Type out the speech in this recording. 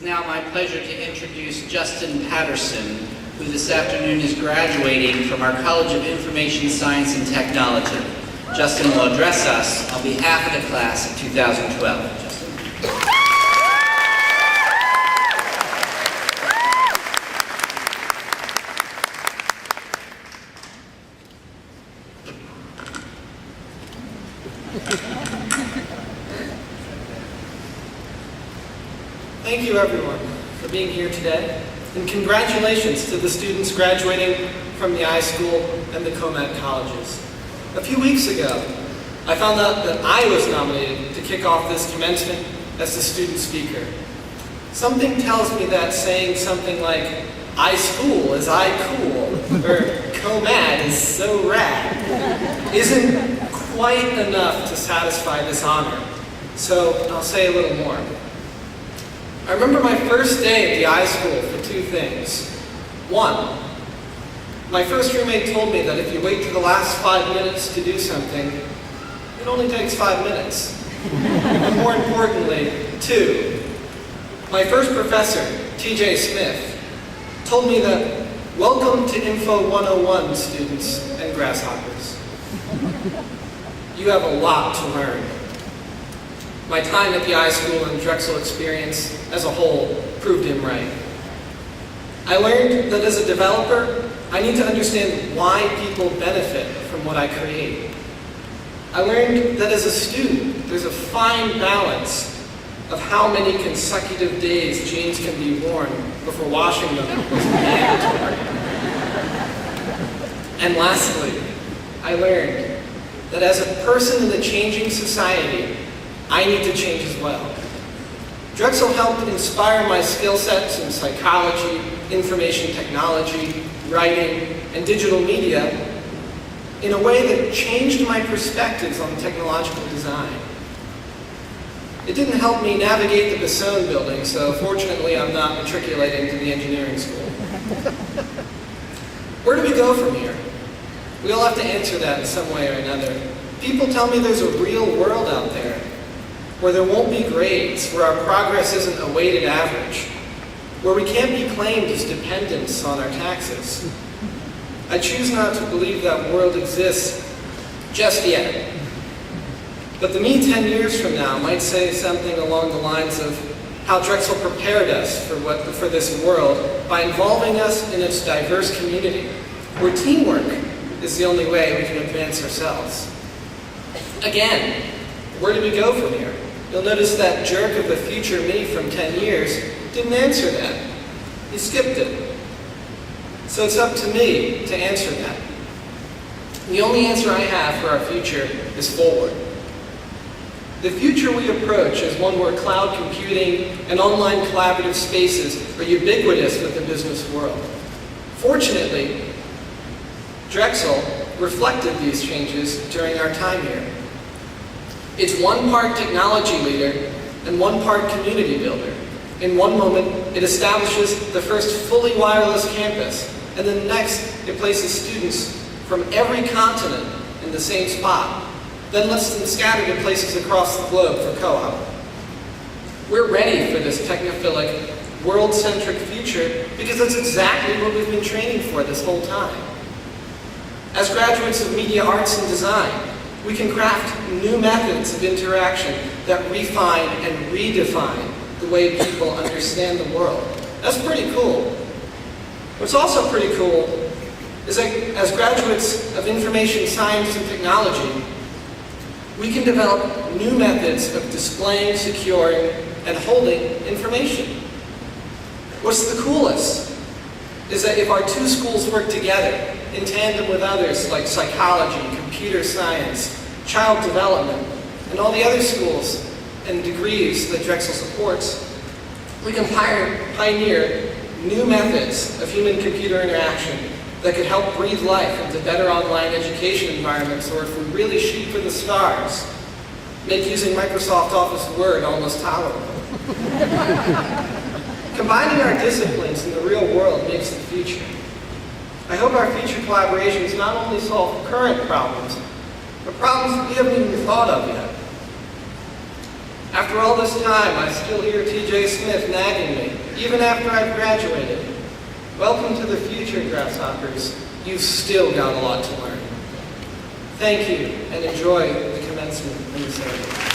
now my pleasure to introduce Justin Patterson, who this afternoon is graduating from our College of Information Science and Technology. Justin will address us on behalf of the class of 2012. Justin. Thank you everyone for being here today, and congratulations to the students graduating from the iSchool and the CoMed colleges. A few weeks ago, I found out that I was nominated to kick off this commencement as the student speaker. Something tells me that saying something like, iSchool is I cool, or CoMed is so rad, isn't quite enough to satisfy this honor. So I'll say a little more. I remember my first day at the iSchool for two things. One, my first roommate told me that if you wait to the last 5 minutes to do something, it only takes 5 minutes. And more importantly, two, my first professor, T.J. Smith, told me that welcome to Info 101, students and grasshoppers. You have a lot to learn. My time at the iSchool and Drexel experience as a whole proved him right. I learned that as a developer, I need to understand why people benefit from what I create. I learned that as a student, there's a fine balance of how many consecutive days jeans can be worn before washing them is mandatory. And lastly, I learned that as a person in a changing society, I need to change as well. Drexel helped inspire my skill sets in psychology, information technology, writing, and digital media in a way that changed my perspectives on technological design. It didn't help me navigate the Basone building, so fortunately I'm not matriculating to the engineering school. Where do we go from here? We all have to answer that in some way or another. People tell me there's a real world out there, where there won't be grades, where our progress isn't a weighted average, where we can't be claimed as dependents on our taxes. I choose not to believe that world exists just yet. But the me 10 years from now might say something along the lines of how Drexel prepared us for this world by involving us in its diverse community, where teamwork is the only way we can advance ourselves. Again, where do we go from here? You'll notice that jerk of the future me from 10 years didn't answer that. He skipped it. So it's up to me to answer that. The only answer I have for our future is forward. The future we approach is one where cloud computing and online collaborative spaces are ubiquitous with the business world. Fortunately, Drexel reflected these changes during our time here. It's one part technology leader and one part community builder. In one moment, it establishes the first fully wireless campus, and then next, it places students from every continent in the same spot, then lets them scatter to places across the globe for co-op. We're ready for this technophilic, world-centric future because that's exactly what we've been training for this whole time. As graduates of media arts and design, we can craft new methods of interaction that refine and redefine the way people understand the world. That's pretty cool. What's also pretty cool is that as graduates of information science and technology, we can develop new methods of displaying, securing, and holding information. What's the coolest is that if our two schools work together in tandem with others like psychology, computer science, child development, and all the other schools and degrees that Drexel supports, we can pioneer new methods of human-computer interaction that could help breathe life into better online education environments, or if we really shoot for the stars, make using Microsoft Office Word almost tolerable. Combining our disciplines in the real world makes the future. I hope our future collaborations not only solve current problems, but problems we haven't even thought of yet. After After all this time, I still hear T.J. Smith nagging me, even after I've graduated. Welcome to the future, grasshoppers. You've still got a lot to learn. Thank you, and enjoy the commencement in the ceremony.